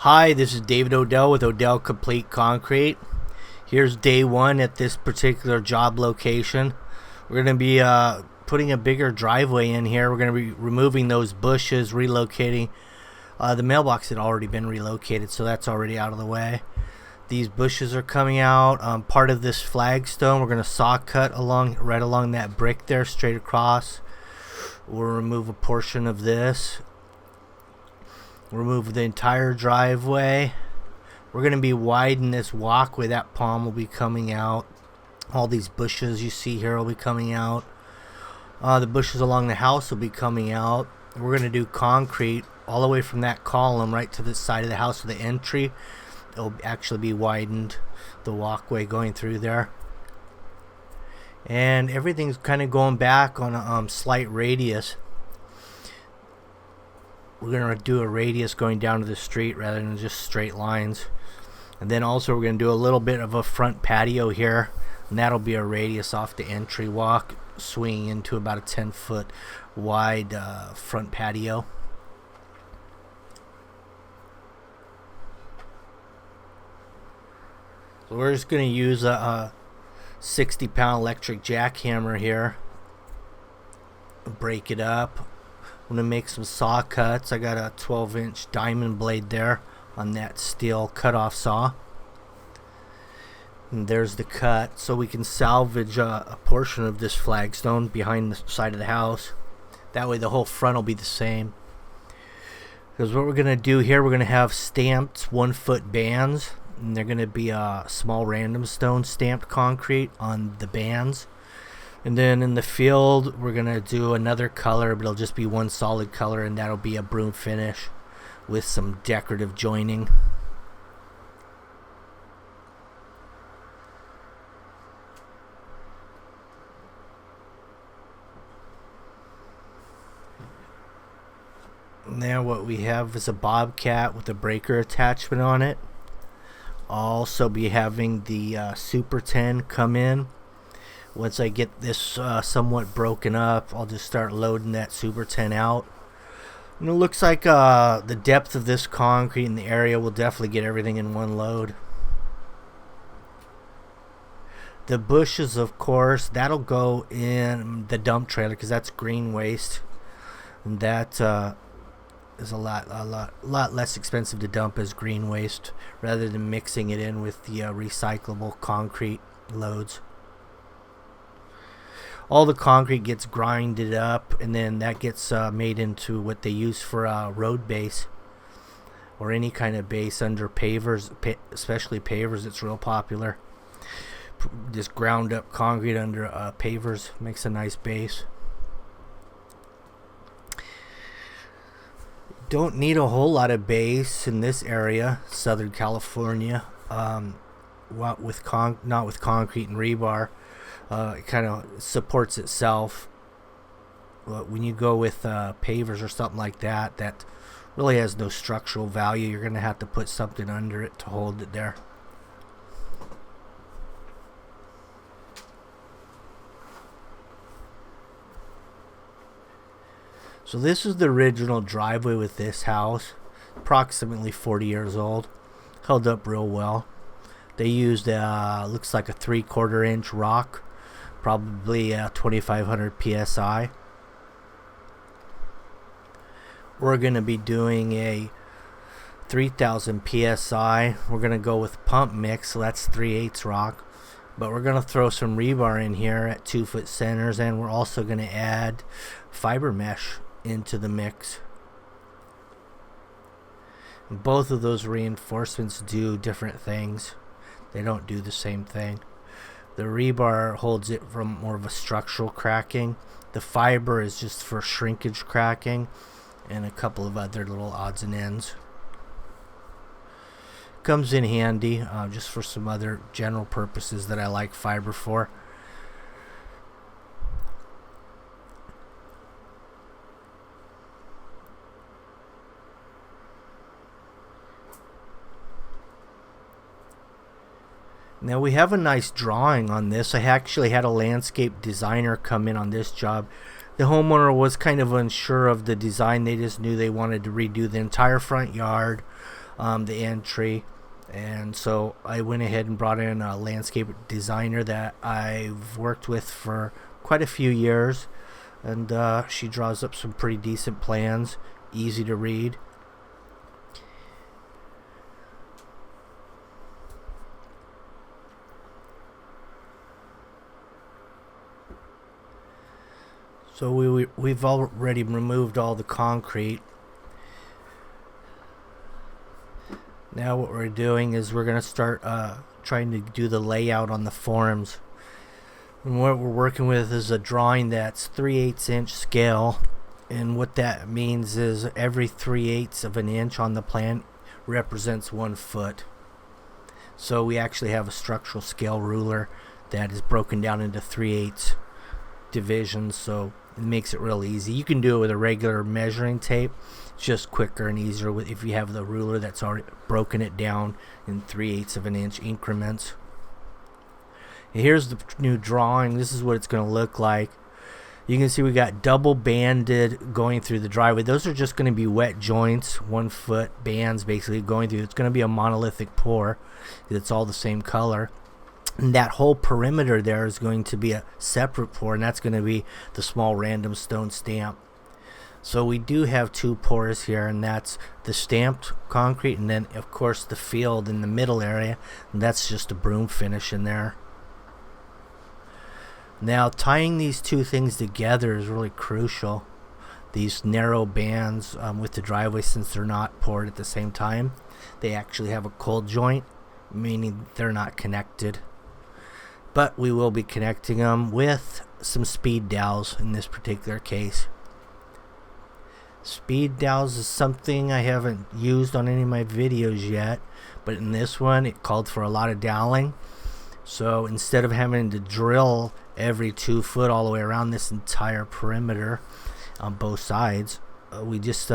Hi, this is David Odell with Odell Complete Concrete. Here's day one at this particular job location. We're going to be putting a bigger driveway in here. We're going to be removing those bushes, relocating. The mailbox had already been relocated, so that's already out of the way. These bushes are coming out. Part of this flagstone, we're going to saw cut right along that brick there, straight across. We'll remove a portion of this. Remove the entire driveway. We're going to be widening this walkway. That palm will be coming out. All these bushes you see here will be coming out. The bushes along the house will be coming out. We're going to do concrete all the way from that column right to the side of the house with the entry. It'll actually be widened, the walkway going through there. And everything's kind of going back on a slight radius. We're going to do a radius going down to the street rather than just straight lines. And then also we're going to do a little bit of a front patio here. And that'll be a radius off the entry walk, swinging into about a 10-foot wide front patio. So we're just going to use a 60-pound electric jackhammer here. Break it up. I'm going to make some saw cuts. I got a 12-inch diamond blade there on that steel cutoff saw. And there's the cut. So we can salvage a portion of this flagstone behind the side of the house. That way the whole front will be the same. Because what we're going to do here, we're going to have stamped 1-foot bands. And they're going to be a small random stone stamped concrete on the bands. And then in the field, we're going to do another color, but it'll just be one solid color, and that'll be a broom finish with some decorative joining. Now what we have is a bobcat with a breaker attachment on it. I'll also be having the Super 10 come in. Once I get this somewhat broken up, I'll just start loading that Super 10 out. And it looks like the depth of this concrete in the area will definitely get everything in one load. The bushes, of course, that'll go in the dump trailer because that's green waste. And that is a lot less expensive to dump as green waste rather than mixing it in with the recyclable concrete loads. All the concrete gets grinded up, and then that gets made into what they use for a road base or any kind of base under pavers, especially pavers. It's real popular. Just ground up concrete under pavers makes a nice base. Don't need a whole lot of base in this area, Southern California. Not with concrete and rebar. It kind of supports itself. But when you go with pavers or something like that, that really has no structural value. You're going to have to put something under it to hold it there. So this is the original driveway with this house, approximately 40 years old. Held up real well. They used looks like a 3/4 inch rock, probably 2500 psi. We're going to be doing a 3000 psi. We're going to go with pump mix, so that's 3/8 rock. But we're going to throw some rebar in here at 2-foot centers, and we're also going to add fiber mesh into the mix. Both of those reinforcements do different things. They don't do the same thing. The rebar holds it from more of a structural cracking. The fiber is just for shrinkage cracking and a couple of other little odds and ends. Comes in handy just for some other general purposes that I like fiber for. Now we have a nice drawing on this. I actually had a landscape designer come in on this job. The homeowner was kind of unsure of the design. They just knew they wanted to redo the entire front yard, the entry. And so I went ahead and brought in a landscape designer that I've worked with for quite a few years, and she draws up some pretty decent plans, easy to read. So we've already removed all the concrete. Now what we're doing is we're going to start trying to do the layout on the forms. And what we're working with is a drawing that's 3/8 inch scale. And what that means is every 3/8 of an inch on the plan represents 1 foot. So we actually have a structural scale ruler that is broken down into 3/8 divisions, so it makes it real easy. You can do it with a regular measuring tape. It's just quicker and easier if you have the ruler that's already broken it down in 3/8 of an inch increments. And here's the new drawing. This is what it's going to look like. You can see we got double banded going through the driveway. Those are just going to be wet joints, 1 foot bands basically going through. It's going to be a monolithic pour because it's all the same color. And that whole perimeter there is going to be a separate pour, and that's going to be the small random stone stamp. So we do have 2 pours here, and that's the stamped concrete, and then of course the field in the middle area, and that's just a broom finish in there. Now tying these 2 things together is really crucial. These narrow bands with the driveway, since they're not poured at the same time, they actually have a cold joint, meaning they're not connected. But we will be connecting them with some speed dowels in this particular case. Speed dowels is something I haven't used on any of my videos yet, but in this one it called for a lot of doweling. So instead of having to drill every 2 foot all the way around this entire perimeter on both sides, we just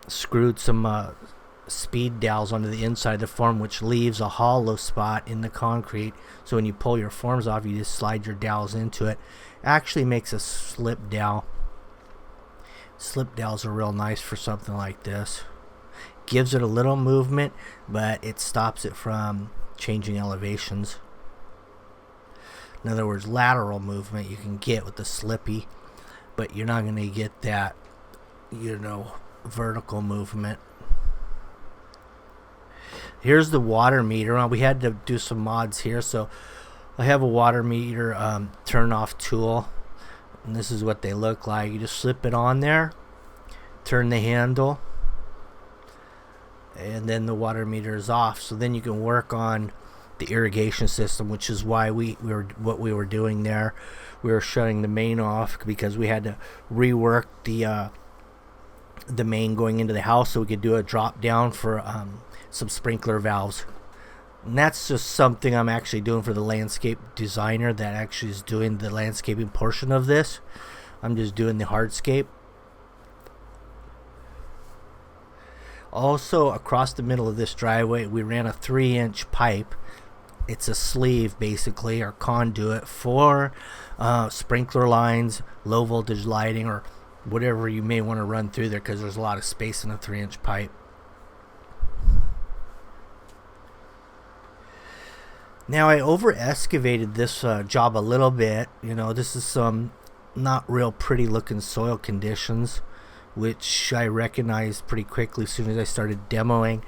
screwed some speed dowels onto the inside of the form, which leaves a hollow spot in the concrete. So when you pull your forms off, you just slide your dowels into it. Actually makes a slip dowel. Slip dowels are real nice for something like this. Gives it a little movement, but it stops it from changing elevations. In other words, lateral movement you can get with the slippy, but you're not going to get that, vertical movement. Here's the water meter. We had to do some mods here, so I have a water meter turn off tool, and this is what they look like. You just slip it on there, turn the handle, and then the water meter is off. So then you can work on the irrigation system, which is why we were doing there. We were shutting the main off because we had to rework the main going into the house so we could do a drop down for some sprinkler valves. And that's just something I'm actually doing for the landscape designer that actually is doing the landscaping portion of this. I'm just doing the hardscape. Also, across the middle of this driveway, we ran a 3-inch pipe. It's a sleeve, basically, or conduit for sprinkler lines, low voltage lighting, or whatever you may want to run through there, because there's a lot of space in a 3-inch pipe. Now, I over excavated this job a little bit. This is some not real pretty looking soil conditions, which I recognized pretty quickly as soon as I started demoing.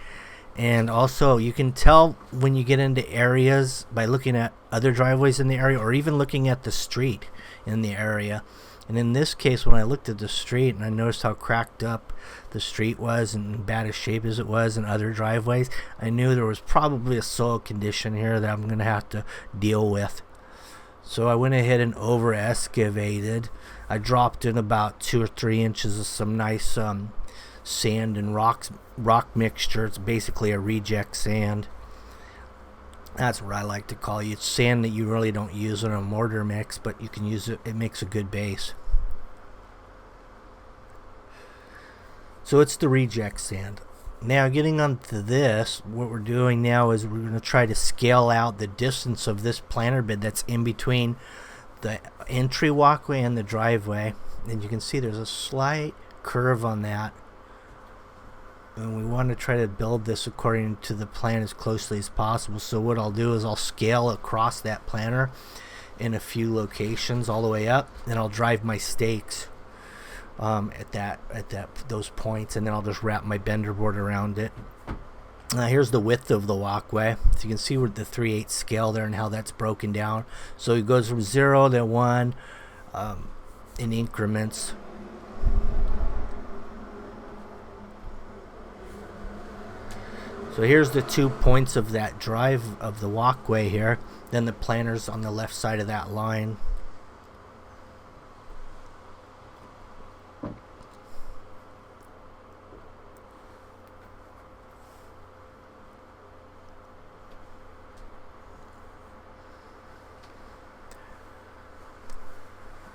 And also, you can tell when you get into areas by looking at other driveways in the area, or even looking at the street in the area. And in this case, when I looked at the street and I noticed how cracked up the street was and in bad a shape as it was in other driveways, I knew there was probably a soil condition here that I'm going to have to deal with. So I went ahead and over excavated. I dropped in about 2 or 3 inches of some nice sand and rock mixture. It's basically a reject sand. That's what I like to call it. It's sand that you really don't use in a mortar mix, but you can use it. It makes a good base. So it's the reject sand. Now, getting onto this, what we're doing now is we're going to try to scale out the distance of this planter bed that's in between the entry walkway and the driveway. And you can see there's a slight curve on that. And we want to try to build this according to the plan as closely as possible. So what I'll do is I'll scale across that planter in a few locations all the way up, and I'll drive my stakes at those points, and then I'll just wrap my bender board around it. Here's the width of the walkway, so you can see with the 3/8 scale there and how that's broken down. So it goes from 0 to 1 in increments. So here's the 2 points of that drive of the walkway here. Then the planter's on the left side of that line.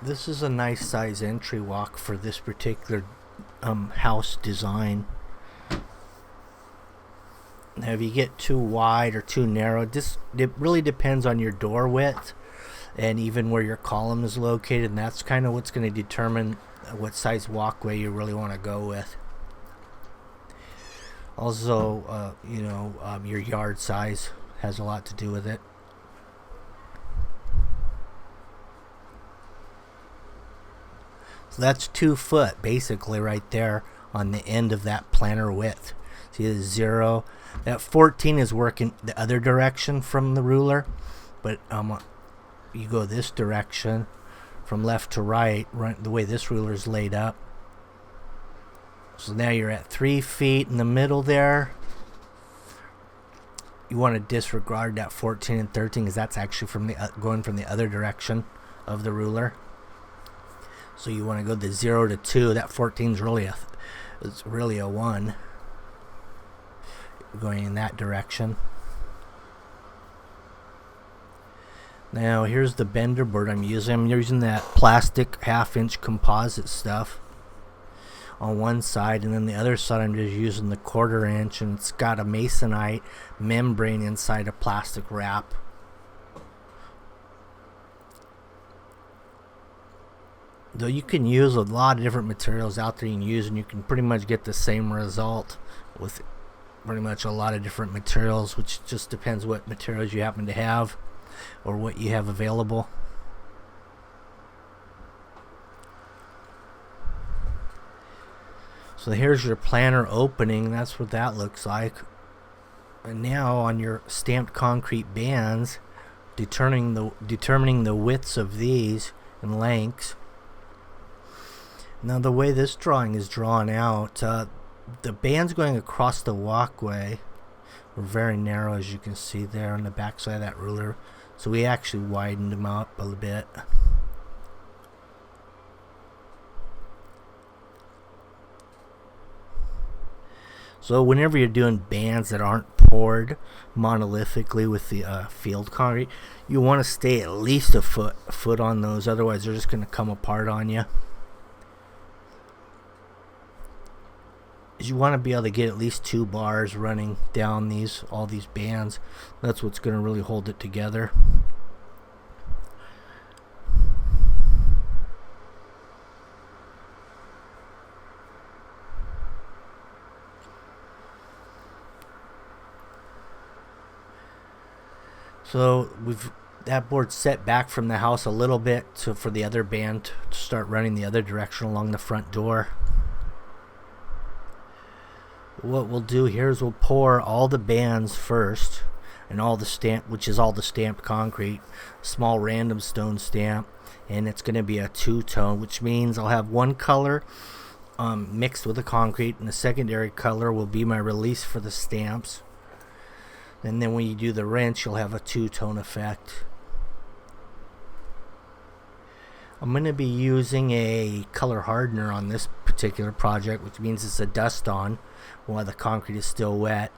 This is a nice size entry walk for this particular house design. Now, if you get too wide or too narrow, it really depends on your door width and even where your column is located, and that's kind of what's going to determine what size walkway you really want to go with. Also, your yard size has a lot to do with it. So that's 2 foot basically right there on the end of that planter width. See the 0. That 14 is working the other direction from the ruler, but you go this direction from left to right, the way this ruler is laid up. So now you're at 3 feet in the middle there. You want to disregard that 14 and 13 because that's actually from going from the other direction of the ruler. So you want to go the 0 to 2. That 14 is really a 1. Going in that direction. Now here's the bender board I'm using. I'm using that plastic 1/2-inch composite stuff on one side, and then the other side I'm just using the 1/4 inch, and it's got a masonite membrane inside a plastic wrap. Though you can use a lot of different materials out there you can use, and you can pretty much get the same result with pretty much a lot of different materials, which just depends what materials you happen to have or what you have available. So here's your planter opening. That's what that looks like. And now on your stamped concrete bands, determining the widths of these and lengths. Now the way this drawing is drawn out, the bands going across the walkway were very narrow, as you can see there on the back side of that ruler. So we actually widened them up a little bit. So whenever you're doing bands that aren't poured monolithically with the field concrete, you want to stay at least a foot on those. Otherwise, they're just going to come apart on you. You want to be able to get at least 2 bars running down all these bands. That's what's going to really hold it together. So that board set back from the house a little bit for the other band to start running the other direction along the front door. What we'll do here is we'll pour all the bands first, and all the stamped concrete, small random stone stamp, and it's going to be a 2-tone, which means I'll have one color mixed with the concrete, and the secondary color will be my release for the stamps. And then when you do the wrench, you'll have a 2-tone effect. I'm going to be using a color hardener on this particular project, which means it's a dust on while the concrete is still wet.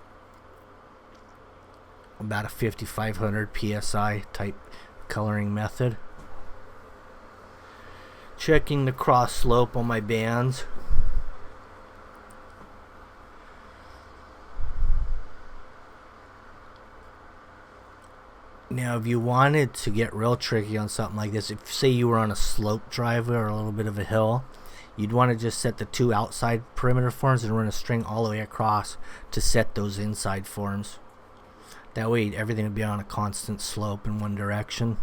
About a 5500 psi type coloring method. Checking the cross slope on my bands. Now, if you wanted to get real tricky on something like this, if say you were on a slope driveway or a little bit of a hill, you'd want to just set the 2 outside perimeter forms and run a string all the way across to set those inside forms. That way everything would be on a constant slope in one direction.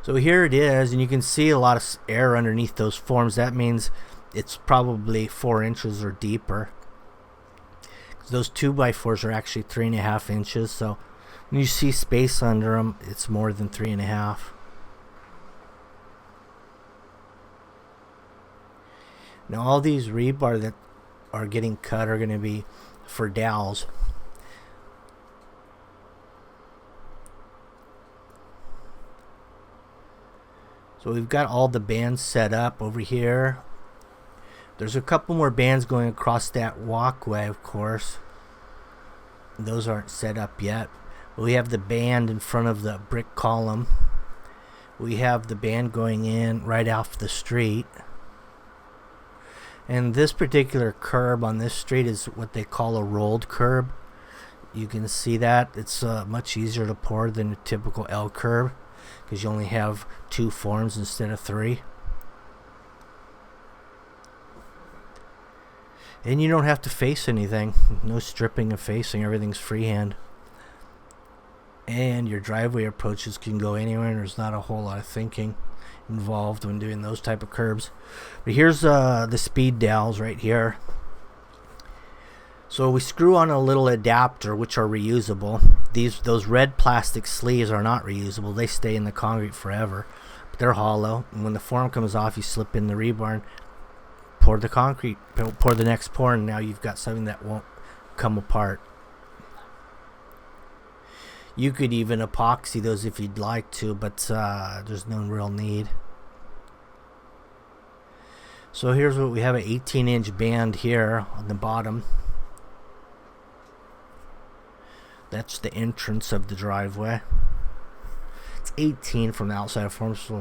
So here it is, and you can see a lot of air underneath those forms. That means it's probably 4 inches or deeper. Those 2x4s are actually 3.5 inches, so when you see space under them, it's more than 3.5. Now all these rebar that are getting cut are going to be for dowels. So we've got all the bands set up over here. There's a couple more bands going across that walkway, of course. Those aren't set up yet. We have the band in front of the brick column. We have the band going in right off the street. And this particular curb on this street is what they call a rolled curb. You can see that. It's much easier to pour than a typical L curb, because you only have 2 forms instead of 3. And you don't have to face anything. No stripping of facing. Everything's freehand. And your driveway approaches can go anywhere, and there's not a whole lot of thinking involved when doing those type of curbs. But here's the speed dowels right here. So we screw on a little adapter, which are reusable. Those red plastic sleeves are not reusable. They stay in the concrete forever, but they're hollow. And when the form comes off, you slip in the rebar and pour the concrete, pour the next pour, and now you've got something that won't come apart. You could even epoxy those if you'd like to, but there's no real need. So here's what we have: an 18-inch band here on the bottom. That's the entrance of the driveway. It's 18 from the outside of form, so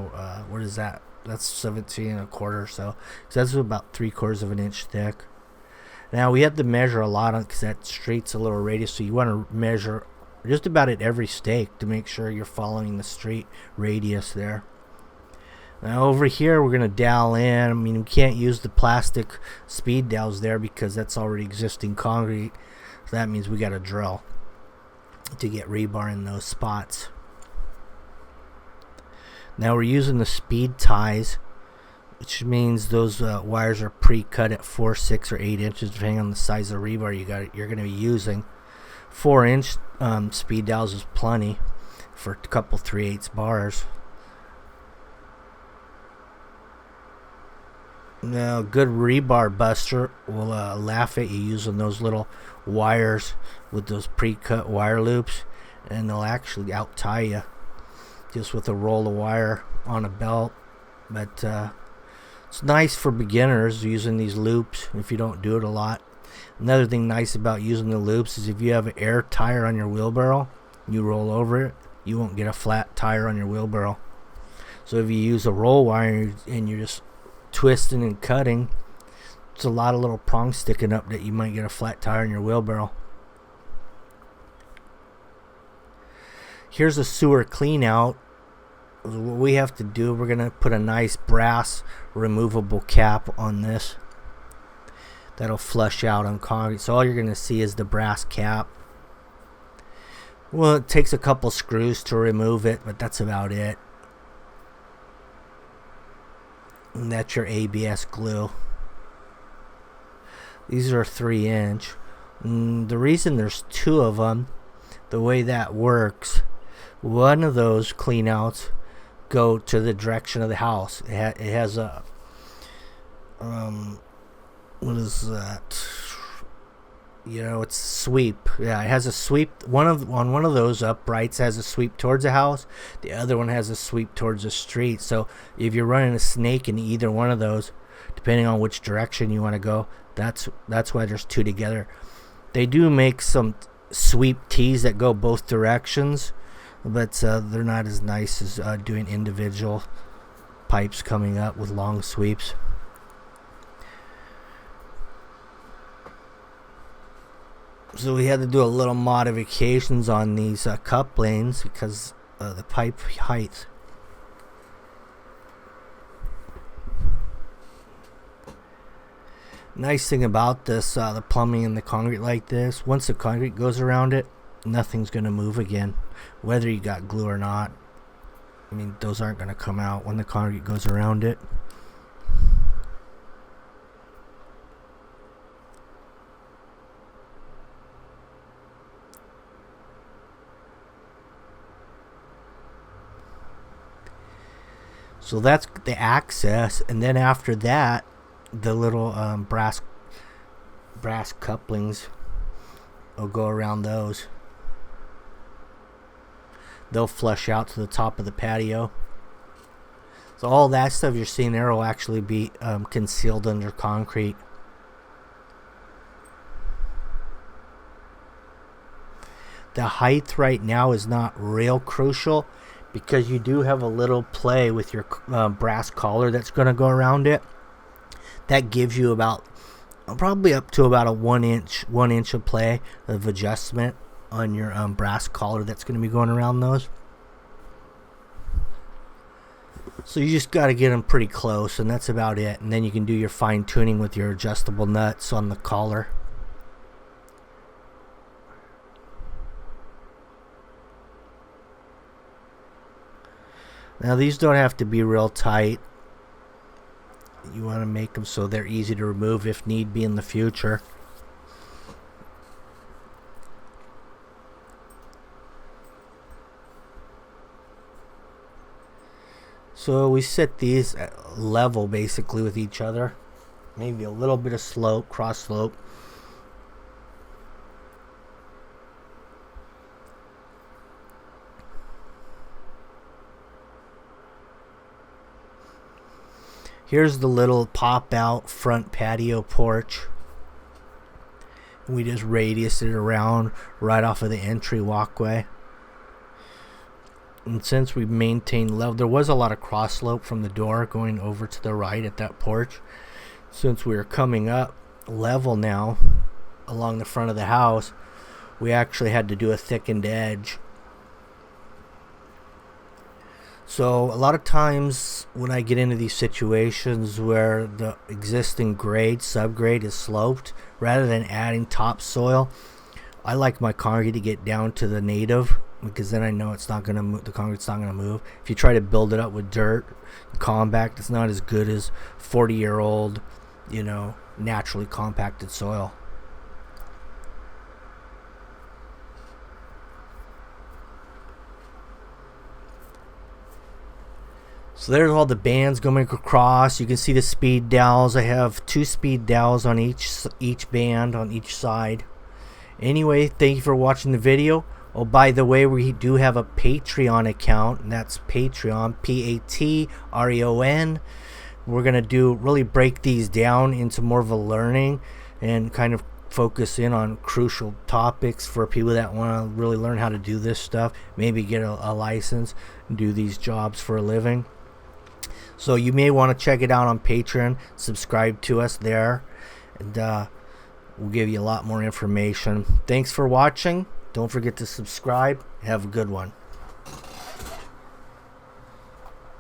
what is that? That's 17 and a quarter, so that's about 3/4 of an inch thick. Now we have to measure a lot on, because that street's a little radius, so you want to measure just about at every stake to make sure you're following the street radius there. Now over here we're going to dowel in. I mean, we can't use the plastic speed dowels there because that's already existing concrete, so that means we got to drill to get rebar in those spots. Now we're using the speed ties, which means those wires are pre-cut at 4, 6, or 8 inches, depending on the size of rebar you're going to be using. 4-inch speed dowels is plenty for a couple 3/8 bars. Now, a good rebar buster will laugh at you using those little wires with those pre-cut wire loops, and they'll actually out-tie you just with a roll of wire on a belt. But it's nice for beginners using these loops if you don't do it a lot. Another thing nice about using the loops is if you have an air tire on your wheelbarrow, you roll over it, you won't get a flat tire on your wheelbarrow. So if you use a roll wire and you're just twisting and cutting, it's a lot of little prongs sticking up that you might get a flat tire on your wheelbarrow. Here's a sewer clean out. What we have to do, we're going to put a nice brass removable cap on this that'll flush out on concrete. So all you're going to see is the brass cap. Well, it takes a couple screws to remove it, but that's about it. And that's your ABS glue. These are 3-inch. The reason there's 2 of them, the way that works, one of those clean outs go to the direction of the house. It has a what is that? You know, it's sweep. Yeah, it has a sweep. On one of those uprights has a sweep towards the house. The other one has a sweep towards the street. So if you're running a snake in either one of those, depending on which direction you want to go, that's why there's 2 together. They do make some sweep tees that go both directions, but they're not as nice as doing individual pipes coming up with long sweeps. So we had to do a little modifications on these couplings because of the pipe height. Nice thing about this, the plumbing and the concrete like this, once the concrete goes around it, nothing's going to move again, whether you got glue or not. I mean, those aren't going to come out when the concrete goes around it. So that's the access, and then after that, the little brass couplings will go around those. They'll flush out to the top of the patio. So all that stuff you're seeing there will actually be concealed under concrete. The height right now is not real crucial, because you do have a little play with your brass collar that's going to go around it. That gives you about probably up to about a 1 inch of play of adjustment on your brass collar that's going to be going around those. So you just got to get them pretty close, and that's about it. And then you can do your fine tuning with your adjustable nuts on the collar. Now these don't have to be real tight. You want to make them so they're easy to remove if need be in the future. So we set these at level basically with each other. Maybe a little bit of slope, cross slope. Here's the little pop out front patio porch. We just radiused it around right off of the entry walkway. And since we maintained level, there was a lot of cross slope from the door going over to the right at that porch. Since we are coming up level now along the front of the house, we actually had to do a thickened edge. So a lot of times when I get into these situations where the existing grade, subgrade is sloped, rather than adding topsoil, I like my concrete to get down to the native, because then I know it's not going to move, the concrete's not going to move. If you try to build it up with dirt, compact, it's not as good as 40-year-old, naturally compacted soil. So there's all the bands going across. You can see the speed dowels. I have 2 speed dowels on each band on each side. Anyway, thank you for watching the video. Oh, by the way, we do have a Patreon account, and that's Patreon, Patreon. We're going to really break these down into more of a learning and kind of focus in on crucial topics for people that want to really learn how to do this stuff, maybe get a license and do these jobs for a living. So you may want to check it out on Patreon, subscribe to us there, and we'll give you a lot more information. Thanks for watching. Don't forget to subscribe. Have a good one.